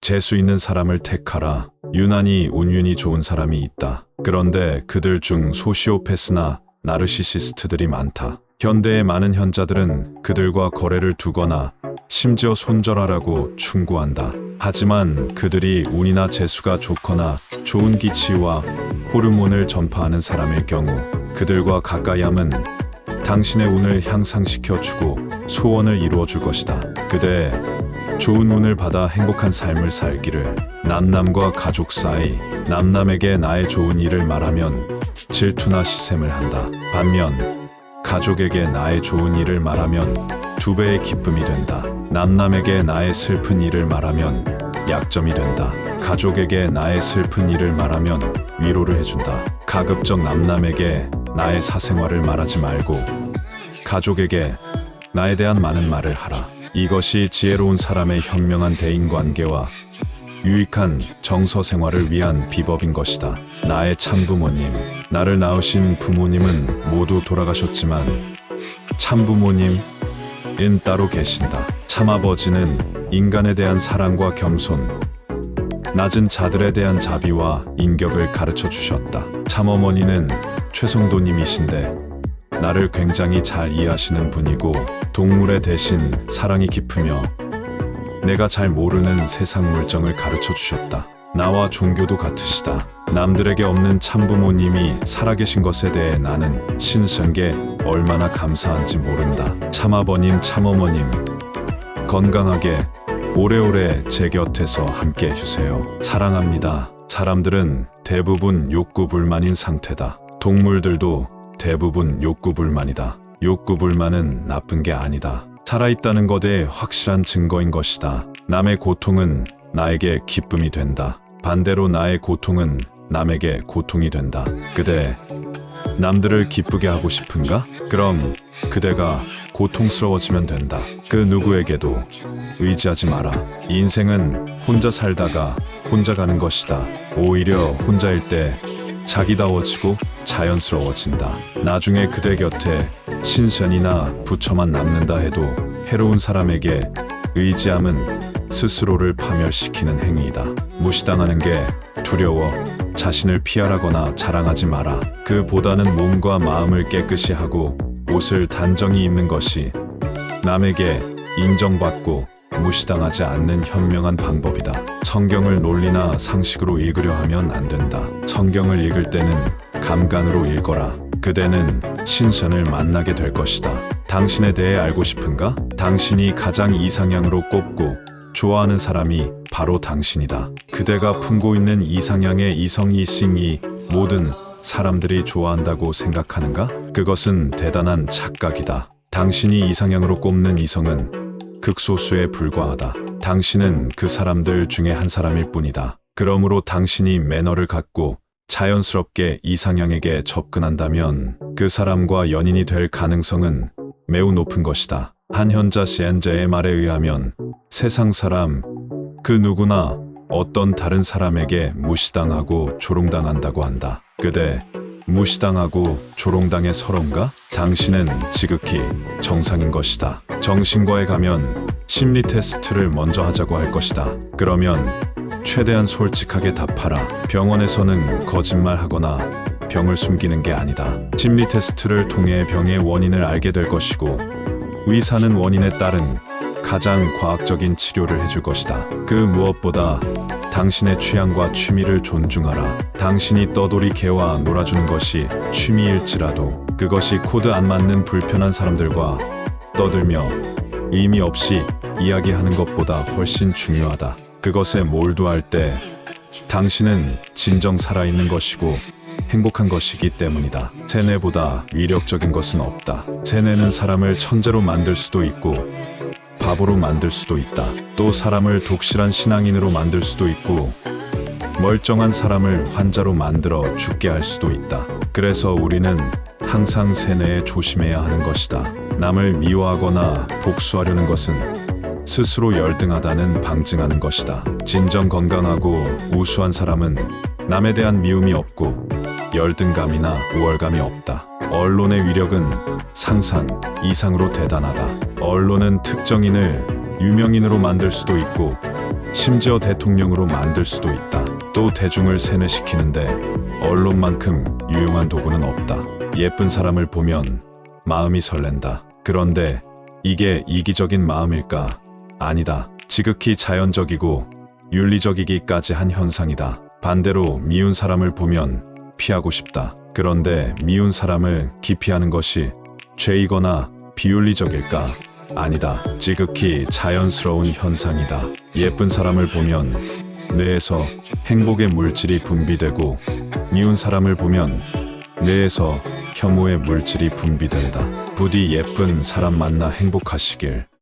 재수 있는 사람을 택하라. 유난히 운윤이 좋은 사람이 있다. 그런데 그들 중 소시오패스나 나르시시스트들이 많다. 현대의 많은 현자들은 그들과 거래를 두거나 심지어 손절하라고 충고한다. 하지만 그들이 운이나 재수가 좋거나 좋은 기치와 호르몬을 전파하는 사람일 경우 그들과 가까이 함은 당신의 운을 향상시켜주고 소원을 이루어줄 것이다. 그대 좋은 운을 받아 행복한 삶을 살기를. 남남과 가족 사이, 남남에게 나의 좋은 일을 말하면 질투나 시샘을 한다. 반면 가족에게 나의 좋은 일을 말하면 2배의 기쁨이 된다. 남남에게 나의 슬픈 일을 말하면 약점이 된다. 가족에게 나의 슬픈 일을 말하면 위로를 해준다. 가급적 남남에게 나의 사생활을 말하지 말고 가족에게 나에 대한 많은 말을 하라. 이것이 지혜로운 사람의 현명한 대인관계와 유익한 정서 생활을 위한 비법인 것이다. 나의 참부모님, 나를 낳으신 부모님은 모두 돌아가셨지만 참부모님은 따로 계신다. 참아버지는 인간에 대한 사랑과 겸손, 낮은 자들에 대한 자비와 인격을 가르쳐 주셨다. 참어머니는 최성도님이신데 나를 굉장히 잘 이해하시는 분이고 동물의 대신 사랑이 깊으며 내가 잘 모르는 세상 물정을 가르쳐 주셨다. 나와 종교도 같으시다. 남들에게 없는 참부모님이 살아계신 것에 대해 나는 신선게 얼마나 감사한지 모른다. 참아버님, 참어머님, 건강하게 오래오래 제 곁에서 함께 해주세요. 사랑합니다. 사람들은 대부분 욕구불만인 상태다. 동물들도 대부분 욕구불만이다. 욕구불만은 나쁜 게 아니다. 살아있다는 것에 확실한 증거인 것이다. 남의 고통은 나에게 기쁨이 된다. 반대로 나의 고통은 남에게 고통이 된다. 그대 남들을 기쁘게 하고 싶은가? 그럼 그대가 고통스러워지면 된다. 그 누구에게도 의지하지 마라. 인생은 혼자 살다가 혼자 가는 것이다. 오히려 혼자일 때 자기다워지고 자연스러워진다. 나중에 그대 곁에 신선이나 부처만 남는다 해도 해로운 사람에게 의지함은 스스로를 파멸시키는 행위이다. 무시당하는 게 두려워 자신을 피하라거나 자랑하지 마라. 그보다는 몸과 마음을 깨끗이 하고 옷을 단정히 입는 것이 남에게 인정받고 무시당하지 않는 현명한 방법이다. 성경을 논리나 상식으로 읽으려 하면 안 된다. 성경을 읽을 때는 감간으로 읽어라. 그대는 신선을 만나게 될 것이다. 당신에 대해 알고 싶은가? 당신이 가장 이상향으로 꼽고 좋아하는 사람이 바로 당신이다. 그대가 품고 있는 이상향의 이성이싱이 모든 사람들이 좋아한다고 생각하는가? 그것은 대단한 착각이다. 당신이 이상향으로 꼽는 이성은 극소수에 불과하다. 당신은 그 사람들 중에 한 사람일 뿐이다. 그러므로 당신이 매너를 갖고 자연스럽게 이상향에게 접근한다면 그 사람과 연인이 될 가능성은 매우 높은 것이다. 한 현자 시엔제의 말에 의하면 세상 사람 그 누구나 어떤 다른 사람에게 무시당하고 조롱당한다고 한다. 그대 무시당하고 조롱당해 서러운가? 당신은 지극히 정상인 것이다. 정신과에 가면 심리 테스트를 먼저 하자고 할 것이다. 그러면 최대한 솔직하게 답하라. 병원에서는 거짓말하거나 병을 숨기는 게 아니다. 심리 테스트를 통해 병의 원인을 알게 될 것이고 의사는 원인에 따른 가장 과학적인 치료를 해줄 것이다. 그 무엇보다 당신의 취향과 취미를 존중하라. 당신이 떠돌이 개와 놀아주는 것이 취미일지라도 그것이 코드 안 맞는 불편한 사람들과 떠들며 의미 없이 이야기하는 것보다 훨씬 중요하다. 그것에 몰두할 때 당신은 진정 살아있는 것이고 행복한 것이기 때문이다. 세뇌보다 위력적인 것은 없다. 세뇌는 사람을 천재로 만들 수도 있고 바보로 만들 수도 있다. 또 사람을 독실한 신앙인으로 만들 수도 있고 멀쩡한 사람을 환자로 만들어 죽게 할 수도 있다. 그래서 우리는 항상 세뇌에 조심해야 하는 것이다. 남을 미워하거나 복수하려는 것은 스스로 열등하다는 방증하는 것이다. 진정 건강하고 우수한 사람은 남에 대한 미움이 없고 열등감이나 우월감이 없다. 언론의 위력은 상상 이상으로 대단하다. 언론은 특정인을 유명인으로 만들 수도 있고 심지어 대통령으로 만들 수도 있다. 또 대중을 세뇌시키는데 언론만큼 유용한 도구는 없다. 예쁜 사람을 보면 마음이 설렌다. 그런데 이게 이기적인 마음일까? 아니다. 지극히 자연적이고 윤리적이기까지 한 현상이다. 반대로 미운 사람을 보면 피하고 싶다. 그런데 미운 사람을 기피하는 것이 죄이거나 비윤리적일까? 아니다. 지극히 자연스러운 현상이다. 예쁜 사람을 보면 뇌에서 행복의 물질이 분비되고 미운 사람을 보면 뇌에서 혐오의 물질이 분비된다. 부디 예쁜 사람 만나 행복하시길.